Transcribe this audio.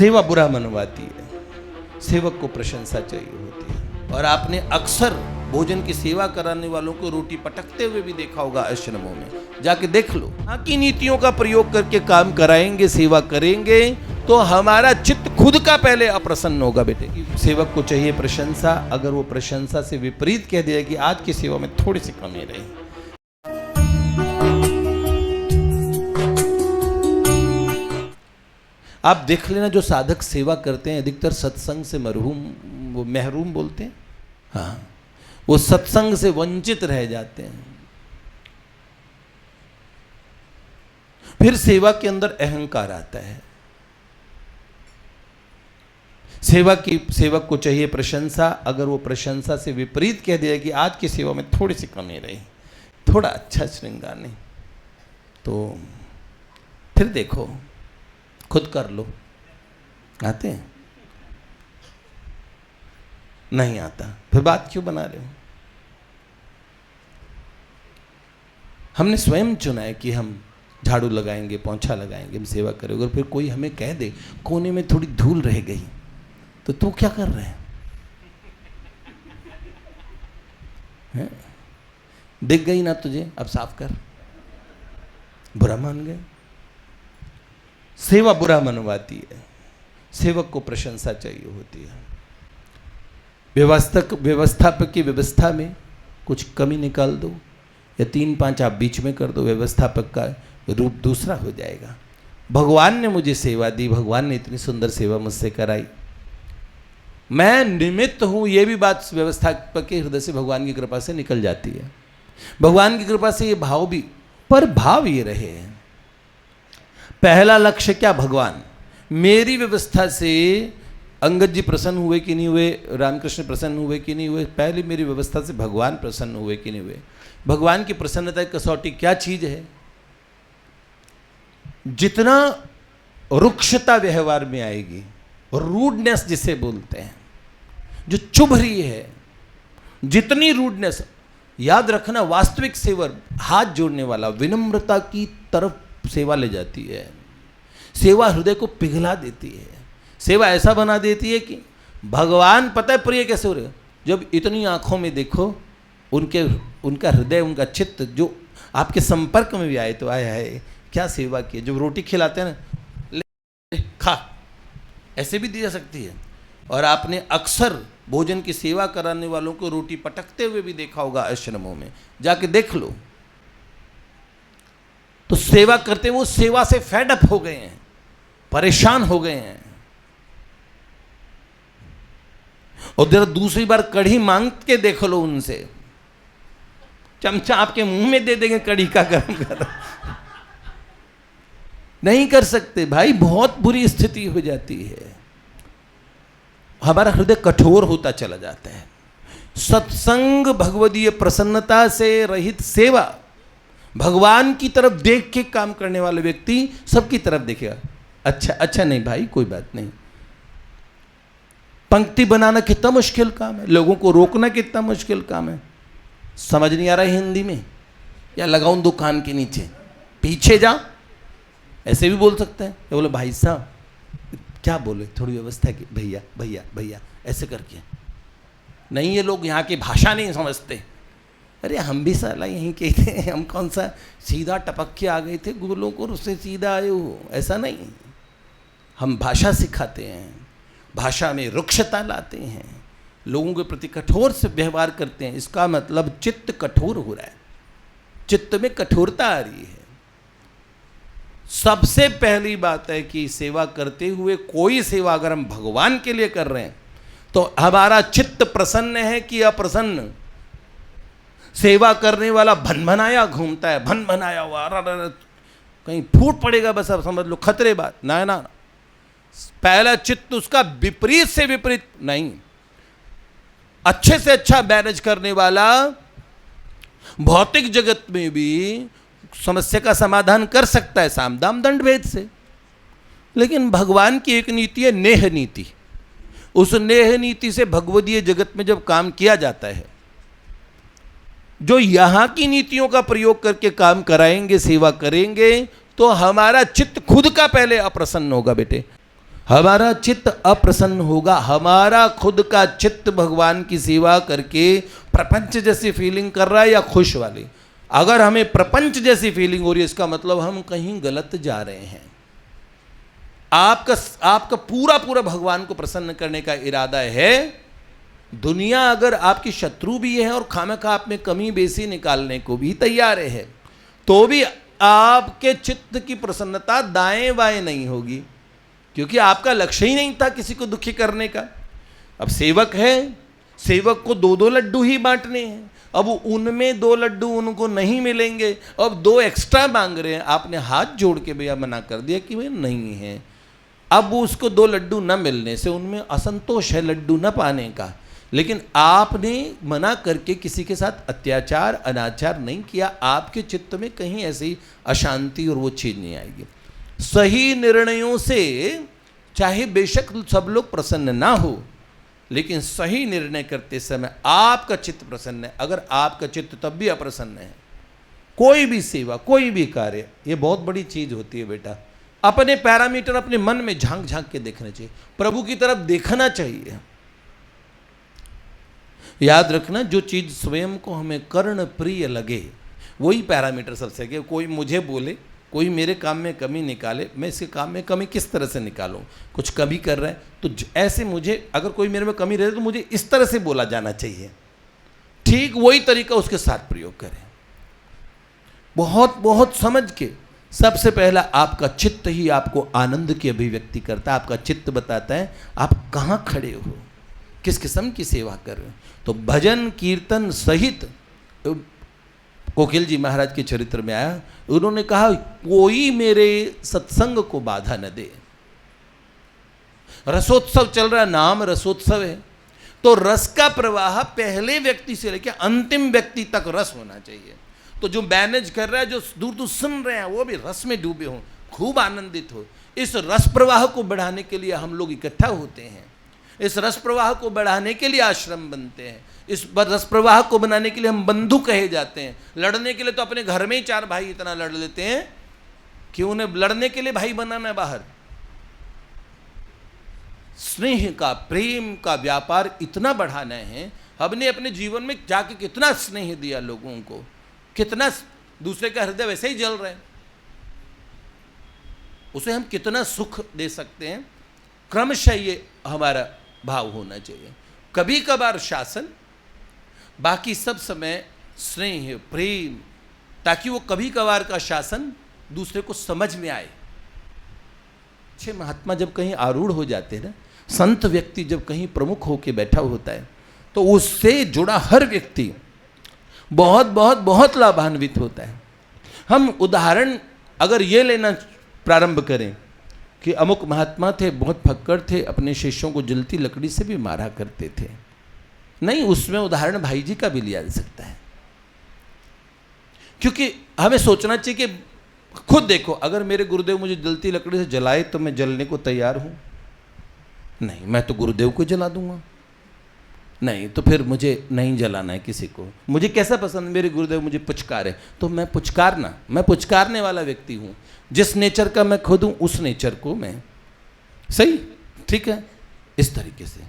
सेवा बुरा मनवाती है, सेवक को प्रशंसा चाहिए होती है। और आपने अक्सर भोजन की सेवा कराने वालों को रोटी पटकते हुए भी देखा होगा आश्रमों में, जाके देख लो। यहाँ की नीतियों का प्रयोग करके काम कराएंगे, सेवा करेंगे तो हमारा चित्त खुद का पहले अप्रसन्न होगा। बेटे, सेवक को चाहिए प्रशंसा, अगर वो प्रशंसा से विपरीत कह दिया कि आज की सेवा में थोड़ी सी कमी रही। आप देख लेना, जो साधक सेवा करते हैं अधिकतर सत्संग से महरूम बोलते हैं, हाँ, वो सत्संग से वंचित रह जाते हैं। फिर सेवा के अंदर अहंकार आता है। सेवक को चाहिए प्रशंसा, अगर वो प्रशंसा से विपरीत कह दिया कि आज की सेवा में थोड़ी सी कमी रही, थोड़ा अच्छा श्रृंगार नहीं, तो फिर देखो, खुद कर लो। आते हैं? नहीं आता, फिर बात क्यों बना रहे हो? हमने स्वयं चुना है कि हम झाड़ू लगाएंगे, पोंछा लगाएंगे, हम सेवा करेंगे। अगर फिर कोई हमें कह दे कोने में थोड़ी धूल रह गई, तो तू क्या कर रहे हैं? दिख गई ना तुझे, अब साफ कर। बुरा मान गए। सेवा बुरा मनवाती है, सेवक को प्रशंसा चाहिए होती है। व्यवस्थापक की व्यवस्था में कुछ कमी निकाल दो या 3-5 आप बीच में कर दो, व्यवस्थापक का रूप दूसरा हो जाएगा। भगवान ने मुझे सेवा दी, भगवान ने इतनी सुंदर सेवा मुझसे कराई, मैं निमित्त हूं, यह भी बात व्यवस्थापक के हृदय से भगवान की कृपा से निकल जाती है। भगवान की कृपा से ये भाव भी, पर भाव ये रहे, पहला लक्ष्य क्या? भगवान। मेरी व्यवस्था से अंगद जी प्रसन्न हुए कि नहीं हुए, रामकृष्ण प्रसन्न हुए कि नहीं हुए, पहले मेरी व्यवस्था से भगवान प्रसन्न हुए कि नहीं हुए। भगवान की प्रसन्नता की कसौटी क्या चीज है? जितना रुक्षता व्यवहार में आएगी, रूडनेस जिसे बोलते हैं, जो चुभ रही है, जितनी रूडनेस, याद रखना वास्तविक सेवर हाथ जोड़ने वाला विनम्रता की तरफ सेवा ले जाती है। सेवा हृदय को पिघला देती है, सेवा ऐसा बना देती है कि भगवान, पता है प्रिय कैसे हो रहे, जब इतनी आंखों में देखो उनका हृदय, उनका चित्त जो आपके संपर्क में भी आए तो आया है, क्या सेवा की। जब रोटी खिलाते हैं ना, ले खा, ऐसे भी दी जा सकती है। और आपने अक्सर भोजन की सेवा कराने वालों को रोटी पटकते हुए भी देखा होगा आश्रमों में, जाके देख लो। तो सेवा करते वो सेवा से फेड अप हो गए हैं, परेशान हो गए हैं, और जरा दूसरी बार कढ़ी मांग के देख लो उनसे, चमचा आपके मुंह में दे देंगे कढ़ी का गरम गरम। नहीं कर सकते भाई, बहुत बुरी स्थिति हो जाती है, हमारा हृदय कठोर होता चला जाता है। सत्संग, भगवदीय प्रसन्नता से रहित सेवा, भगवान की तरफ देख के काम करने वाले व्यक्ति सबकी तरफ देखेगा। अच्छा नहीं भाई, कोई बात नहीं। पंक्ति बनाना कितना मुश्किल काम है, लोगों को रोकना कितना मुश्किल काम है। समझ नहीं आ रहा है हिंदी में, या लगाऊं दुकान के नीचे, पीछे जा, ऐसे भी बोल सकते हैं। या बोले भाई साहब, क्या बोले, थोड़ी व्यवस्था की, भैया भैया भैया, ऐसे करके। नहीं, ये लोग यहाँ की भाषा नहीं समझते। अरे हम भी साला यहीं के थे, हम कौन सा सीधा टपक के आ गए थे गोलोक और उससे सीधा आए हो, ऐसा नहीं। हम भाषा सिखाते हैं, भाषा में रुक्षता लाते हैं, लोगों के प्रति कठोर से व्यवहार करते हैं। इसका मतलब चित्त कठोर हो रहा है, चित्त में कठोरता आ रही है। सबसे पहली बात है कि सेवा करते हुए, कोई सेवा अगर हम भगवान के लिए कर रहे हैं तो हमारा चित्त प्रसन्न है कि अप्रसन्न। सेवा करने वाला भनभनाया घूमता है, भनभनाया हुआ, कहीं फूट पड़ेगा बस, अब समझ लो खतरे बात। ना, पहला चित्त उसका विपरीत से विपरीत नहीं, अच्छे से अच्छा मैनेज करने वाला भौतिक जगत में भी समस्या का समाधान कर सकता है साम दाम दंड भेद से। लेकिन भगवान की एक नीति है, नेह नीति। उस नेह नीति से भगवदीय जगत में जब काम किया जाता है, जो यहां की नीतियों का प्रयोग करके काम कराएंगे, सेवा करेंगे, तो हमारा चित्त खुद का पहले अप्रसन्न होगा। बेटे, हमारा चित्त अप्रसन्न होगा। हमारा खुद का चित्त भगवान की सेवा करके प्रपंच जैसी फीलिंग कर रहा है या खुश वाली। अगर हमें प्रपंच जैसी फीलिंग हो रही है, इसका मतलब हम कहीं गलत जा रहे हैं। आपका पूरा पूरा भगवान को प्रसन्न करने का इरादा है। दुनिया अगर आपकी शत्रु भी है और खामखा आप में कमी बेसी निकालने को भी तैयार है, तो भी आपके चित्त की प्रसन्नता दाएं बाएं नहीं होगी, क्योंकि आपका लक्ष्य ही नहीं था किसी को दुखी करने का। अब सेवक है, सेवक को दो दो लड्डू ही बांटने हैं। अब उनमें 2 लड्डू उनको नहीं मिलेंगे, अब 2 एक्स्ट्रा मांग रहे हैं। आपने हाथ जोड़ के भैया मना कर दिया कि भाई नहीं है। अब उसको 2 लड्डू न मिलने से उनमें असंतोष है लड्डू न पाने का, लेकिन आपने मना करके किसी के साथ अत्याचार अनाचार नहीं किया। आपके चित्त में कहीं ऐसी अशांति और वो चीज़ नहीं आएगी। सही निर्णयों से चाहे बेशक सब लोग प्रसन्न ना हो, लेकिन सही निर्णय करते समय आपका चित्त प्रसन्न है। अगर आपका चित्त तब भी अप्रसन्न है, कोई भी सेवा कोई भी कार्य, ये बहुत बड़ी चीज होती है बेटा। अपने पैरामीटर अपने मन में झांक झांक के देखने चाहिए, प्रभु की तरफ देखना चाहिए। याद रखना, जो चीज स्वयं को हमें कर्ण प्रिय लगे वही पैरामीटर सबसे आगे। कोई मुझे बोले, कोई मेरे काम में कमी निकाले, मैं इसके काम में कमी किस तरह से निकालूं। कुछ कमी कर रहा है तो ऐसे मुझे, अगर कोई मेरे में कमी रहे तो मुझे इस तरह से बोला जाना चाहिए। ठीक वही तरीका उसके साथ प्रयोग करें, बहुत बहुत समझ के। सबसे पहला आपका चित्त ही आपको आनंद की अभिव्यक्ति करता है। आपका चित्त बताता है आप कहाँ खड़े हो, किस किस्म की सेवा कर रहे हो। तो भजन कीर्तन सहित, कोकिल जी महाराज के चरित्र में आया, उन्होंने कहा कोई मेरे सत्संग को बाधा न दे। रसोत्सव चल रहा, नाम रसोत्सव है, तो रस का प्रवाह पहले व्यक्ति से लेकर अंतिम व्यक्ति तक रस होना चाहिए। तो जो मैनेज कर रहा है, जो दूर दूर सुन रहे हैं, वो भी रस में डूबे हों, खूब आनंदित हो। इस रस प्रवाह को बढ़ाने के लिए हम लोग इकट्ठा होते हैं। इस रस प्रवाह को बढ़ाने के लिए आश्रम बनते हैं। इस रस प्रवाह को बनाने के लिए हम बंधु कहे जाते हैं। लड़ने के लिए तो अपने घर में ही 4 भाई इतना लड़ लेते हैं कि उन्हें लड़ने के लिए भाई बनाना है बाहर। स्नेह का, प्रेम का व्यापार इतना बढ़ाना है। हमने अपने जीवन में जाके कितना स्नेह दिया लोगों को, कितना दूसरे का हृदय वैसे ही जल रहे हैं, उसे हम कितना सुख दे सकते हैं। क्रमशः ये हमारा भाव होना चाहिए। कभी कभार शासन, बाकी सब समय स्नेह प्रेम, ताकि वो कभी कभार का शासन दूसरे को समझ में आए। अच्छे महात्मा जब कहीं आरूढ़ हो जाते हैं ना, संत व्यक्ति जब कहीं प्रमुख होकर बैठा होता है, तो उससे जुड़ा हर व्यक्ति बहुत बहुत बहुत लाभान्वित होता है। हम उदाहरण अगर ये लेना प्रारंभ करें कि अमुक महात्मा थे, बहुत फक्कड़ थे, अपने शिष्यों को जलती लकड़ी से भी मारा करते थे, नहीं, उसमें उदाहरण भाई जी का भी लिया जा सकता है। क्योंकि हमें सोचना चाहिए कि खुद देखो, अगर मेरे गुरुदेव मुझे जलती लकड़ी से जलाए तो मैं जलने को तैयार हूं? नहीं, मैं तो गुरुदेव को जला दूंगा। नहीं, तो फिर मुझे नहीं जलाना है किसी को। मुझे कैसा पसंद, मेरे गुरुदेव मुझे पुचकारे तो मैं पुचकारने वाला व्यक्ति हूं। जिस नेचर का मैं खुद हूं, उस नेचर को मैं, सही, ठीक है, इस तरीके से